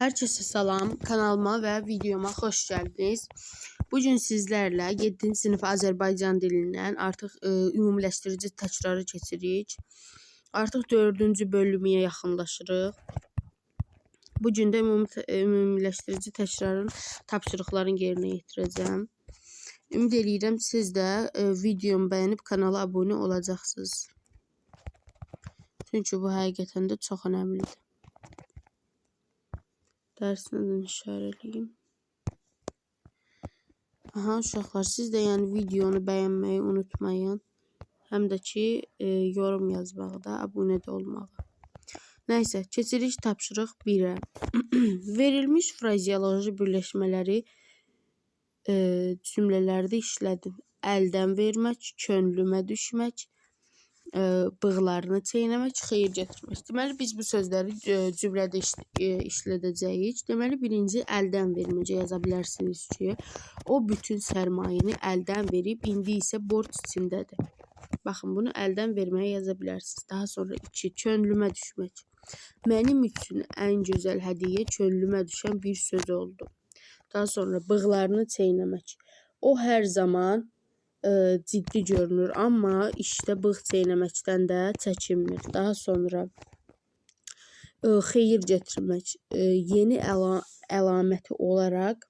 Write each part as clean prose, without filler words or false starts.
Herkese salam, kanalıma və videoma xoş gəldiniz. Bugün sizlərlə 7-ci sinif Azərbaycan dilindən artıq ümumiləşdirici təkrarı keçirik. Artıq 4-cü bölümüyə yaxınlaşırıq. Bugün də ümumiləşdirici təkrarın tapşırıqlarını yerinə yetirəcəm. Ümid edirəm siz də videomu bəyənib kanala abunə olacaqsınız. Çünki bu həqiqətən də çox önəmlidir. Dərsini işarələyim. Aha, uşaqlar, siz də yəni videonu bəyənməyi unutmayın. Həm də ki, yorum yazmağı da, abunə də olmağı. Nəysə, keçirik tapşırıq 1-ə. Verilmiş frazeoloji birləşmələri cümlələrdə işlədin. Əldən vermək, könlümə düşmək, bığlarını çeynəmək, xeyir gətirmək. Deməli, biz bu sözləri cümlədə işlədəcəyik. Deməli, birinci əldən verməcə yaza bilərsiniz ki, o bütün sərmayəni əldən verib, indi isə borc içindədir. Baxın, bunu əldən verməyə yaza bilərsiniz. Daha sonra 2, könlümə düşmək. Mənim üçün ən gözəl hədiyyə könlümə düşən bir söz oldu. Daha sonra bığlarını çeynəmək. O hər zaman ciddi görünür, amma işdə bığ çeynəməkdən də çəkinmir. Daha sonra xeyir gətirmək. Yeni əlaməti olaraq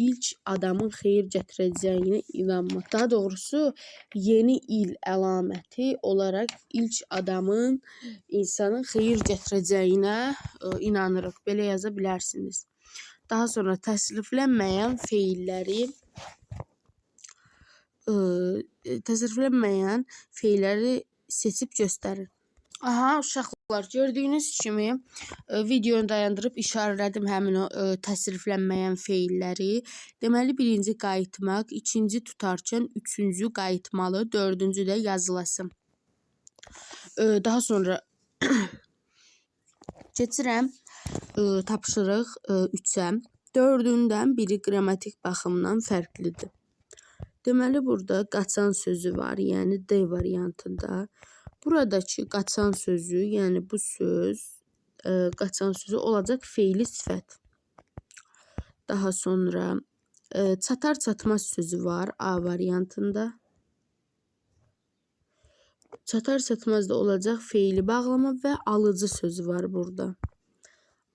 ilk adamın xeyir gətirəcəyinə inanmaq. Daha doğrusu yeni il əlaməti olaraq ilk adamın insanın xeyir gətirəcəyinə inanırıq. Belə yaza bilərsiniz. Daha sonra təsriflənməyən feilləri seçib göstərin. Aha, uşaqlar, gördüyünüz kimi videonu dayandırıb işarələdim həmin o təsriflənməyən feilləri. Deməli, birinci qayıtmaq, ikinci tutarkən, üçüncü qayıtmalı, dördüncü də yazılasın. Daha sonra keçirəm tapşırıq 3-ə. Dördündən biri qrammatik baxımdan fərqlidir. Deməli, burada qaçan sözü var, yəni D variantında. Buradakı qaçan sözü, yəni bu söz, qaçan sözü olacaq feili sifət. Daha sonra çatar-çatmaz sözü var A variantında. Çatar-çatmaz da olacaq feili bağlama və alıcı sözü var burada.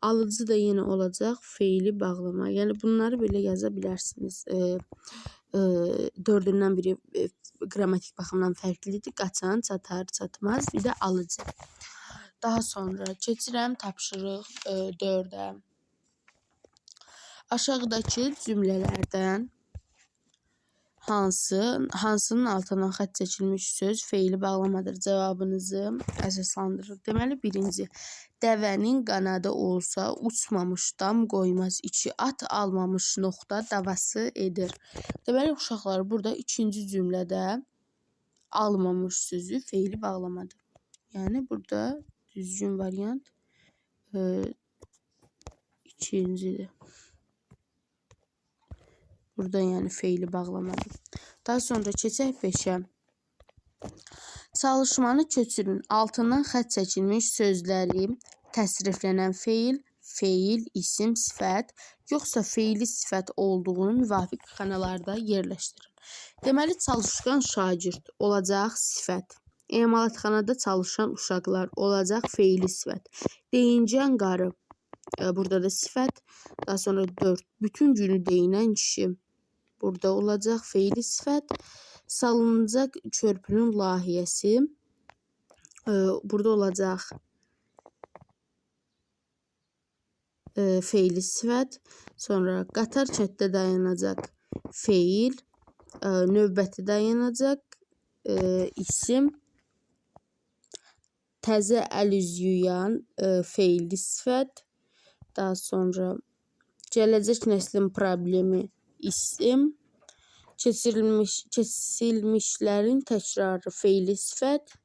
Alıcı da yenə olacaq feili bağlama. Yəni bunları belə yaza bilərsiniz. Dördündən biri qrammatik baxımdan fərqlidir. Qaçan, çatar, çatmaz, bir də alıcı. Daha sonra keçirəm tapşırıq 4-ə. Aşağıdakı cümlələrdən hansının altından xətt çəkilmiş söz feili bağlamadır cavabınızı əsaslandırır. Deməli, birinci, dəvənin qanadı olsa uçmamış dam qoymaz, 2 at almamış noxta davası edir. Deməli, uşaqlar, burada ikinci cümlədə almamış sözü feili bağlamadır. Yəni, burada düzgün variant ikincidir. Burada yəni feili bağlamadır. Daha sonra keçək 5-ə. Çalışmanı köçürün. Altından xətt çəkilmiş sözləri təsriflənən feil, isim, sifət, yoxsa feili sifət olduğunu müvafiq xanalarda yerləşdirin. Deməli, çalışqan şagird olacaq sifət. Emalatxanada çalışan uşaqlar olacaq feili sifət. Deyincən qarı, burada da sifət. Daha sonra 4, bütün günü deyinən kişi. Burada olacaq feili sifət. Salınacaq körpünün layihəsi. Burada olacaq feili sifət. Sonra qatar kənddə dayanacaq feil. Növbəti dayanacaq isim. Təzə əl üz yuyan feili sifət. Daha sonra gələcək nəslin problemi isim. Keçirilmişlərin təkrarı feili sifət.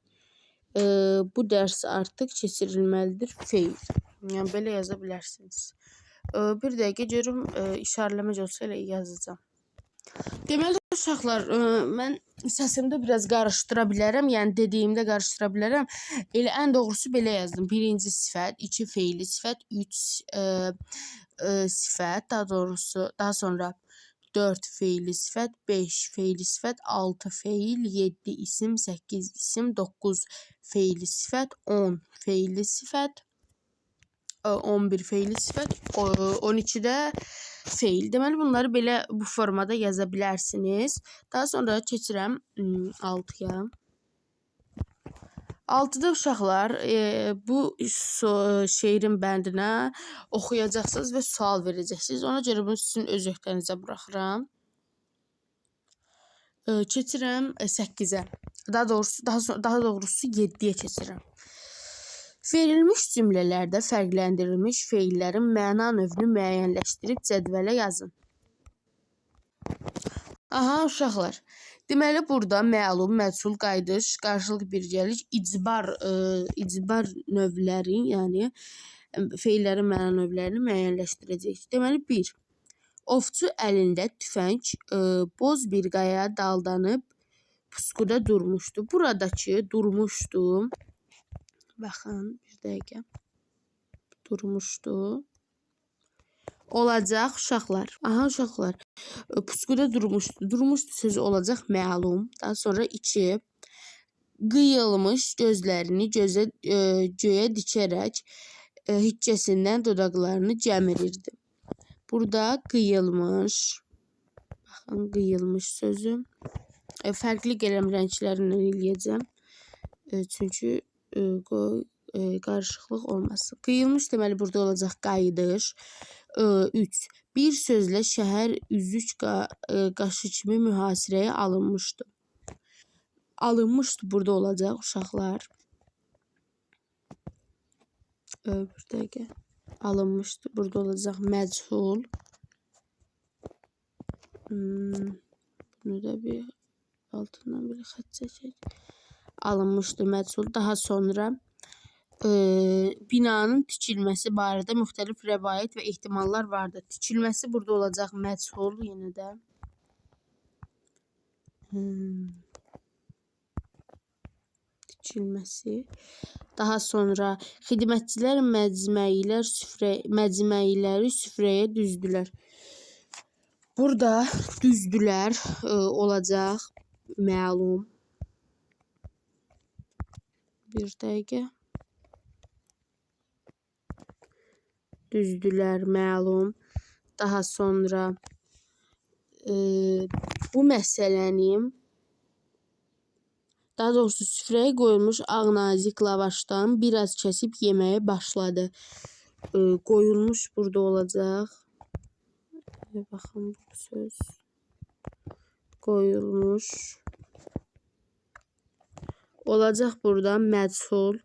Bu dərs artıq keçirilməlidir feil. Yəni, belə yaza bilərsiniz. Bir dəqiqə görüm, işarələmə olsa elə yazacağım. Deməli uşaqlar, mən səsimdə biraz qarışdıra bilərəm, yəni dediyimdə qarışdıra bilərəm. Elə ən doğrusu belə yazdım. Birinci sifət, 2 fe'li sifət, 3 sifət, daha sonra 4 fe'li sifət, 5 fe'li sifət, 6 fe'il, 7 isim, 8 isim, 9 fe'li sifət, 10 fe'li sifət, 11 fe'li sifət, 12-də fe'il. Deməli bunları belə bu formada yaza bilərsiniz. Daha sonra keçirəm 6-ya. 6-da uşaqlar bu şeirin bəndinə oxuyacaqsınız və sual verəcəksiniz. Ona görə bunu sizin öz öhdənizə buraxıram. Keçirəm 8-ə. Daha doğrusu 7-yə keçirəm. Verilmiş cümlələrdə fərqləndirilmiş feillərin məna növünü müəyyənləşdirib cədvələ yazın. Aha uşaqlar. Deməli burada məlum, məchul, qayıdış, qarşılıq birgəlik, icbar növləri, yəni feillərin məna növlərini müəyyənləşdirəcəyik. Deməli 1. Ovçu əlində tüfəng, boz bir qayaya daldanıb puskuda durmuşdu. Buradakı durmuşdu. Baxın, bir dəqiqə. Durmuşdu. Olacaq uşaqlar. Aha uşaqlar. Puskuda durmuşdu. Durmuşdu sözü olacaq məlum. Daha sonra 2. Qıyılmış gözlərini göyə dikərək hiccəsindən dodaqlarını gəmirirdi. Burada qıyılmış. Baxın, qıyılmış sözü. Fərqli qələm rənglərindən eləyəcəm. Çünki qarışıqlıq olmasın. Qıyılmış deməli burada olacaq qayıdış. 3. Bir sözlə şəhər üzüc qaşı kimi mühasirəyə alınmışdı. Alınmışdı burada olacaq uşaqlar. Bir dəqiqə. Alınmışdı burada olacaq məchul. Bunu da bir altından bir xətt çəkək. Alınmışdı məchul. Daha sonra binanın tikilməsi barədə müxtəlif rəvayət və ehtimallar vardı. Tikilməsi burada olacaq məchul yenə də. Tikilməsi. Daha sonra xidmətçilər məcməyiləri süfrəyə düzdülər. Burada düzdülər olacaq məlum. Bir dəqiqə. Düzdülər məlum. Daha sonra bu məsələnin daha doğrusu süfrəyə qoyulmuş ağ nazik lavaşdan biraz kəsib yeməyə başladı. Qoyulmuş burada olacaq. Baxın bu söz. Qoyulmuş. Olacaq burada məchul.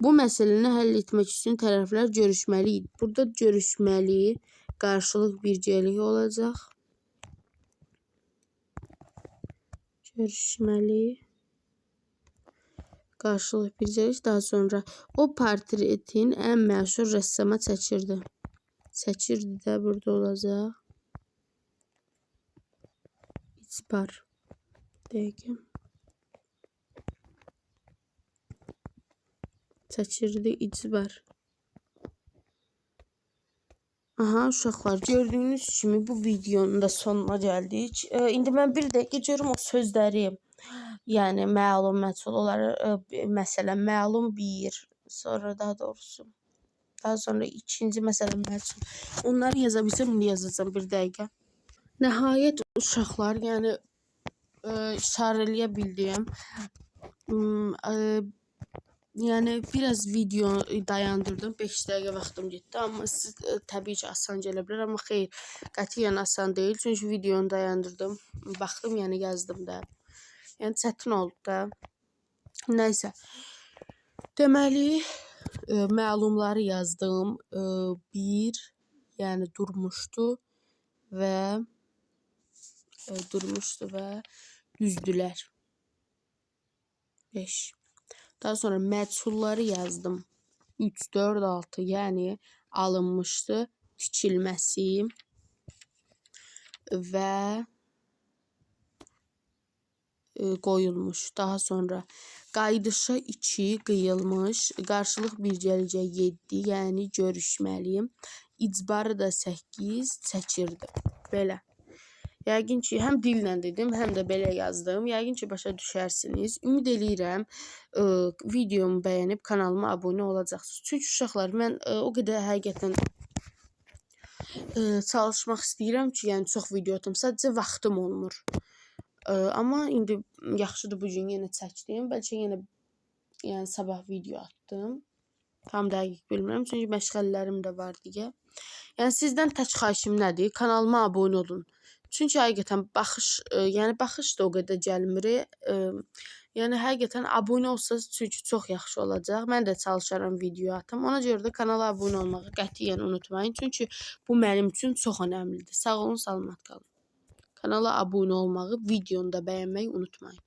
Bu məsələni həll etmək üçün tərəflər görüşməli idi. Burada görüşməli, qarşılıq birgəlik olacaq. Görüşməli, qarşılıq birgəlik. Daha sonra o portretin ən məşhur rəssama çəkirdi. Çəkirdi də burada olacaq. İcbar. Dəqiqə. Çəkirdi, icbar. Aha uşaqlar, gördüyünüz kimi bu videonun da sonuna gəldik. İndi mən bir dəqiqə görüm o sözləri, yəni məlum, məchul, onları məsələn məlum 1, sonra daha doğrusu daha sonra ikinci məsələn məchul. Onları yaza bilsəm indi yazacağam bir dəqiqə. Nəhayət uşaqlar, yəni işarə eləyə bildiyim yəni biraz video dayandırdım. 5 dəqiqə vaxtım getdi. Amma siz təbii ki asan gələ bilər. Amma xeyr, qətiyyən asan deyil. Çünki videonu dayandırdım. Baxdım, yəni yazdım da. Yəni çətin oldu da. Nəysə. Deməli məlumları yazdım. 1, yəni durmuşdu və düzdülər. 5. Daha sonra məchulları yazdım. 3, 4, 6, yəni alınmışdı, tikilməsi və qoyulmuş. Daha sonra qayıdışa 2 qıyılmış. Qarşılıq birgəlicə 7, yəni görüşməliyim. İcbarı da 8 çəkirdi. Belə. Yəqin ki, həm dillə dedim, həm də belə yazdım. Yəqin ki, başa düşərsiniz. Ümid eləyirəm videomu bəyənib kanalıma abunə olacaqsınız. Çünki uşaqlar, mən o qədər həqiqətən çalışmaq istəyirəm ki, yəni çox video atam. Sadəcə vaxtım olmur. Amma indi yaxşıdır, bu gün yenə çəkdim. Bəlkə yenə yəni sabah video atdım. Tam dəqiq bilmirəm, çünki məşğələlərim də var deyə. Yəni sizdən tək xahişim nədir? Kanalıma abunə olun. Çünki həqiqətən baxış da o qədər gəlmir. Yəni həqiqətən abunə olsanız çünki çox yaxşı olacaq. Mən də çalışaram video atım. Ona görə də kanala abunə olmağı qətiyyən unutmayın. Çünki bu mənim üçün çox önəmlidir. Sağ olun, salamat qalın. Kanala abunə olmağı, videonu da bəyənməyi unutmayın.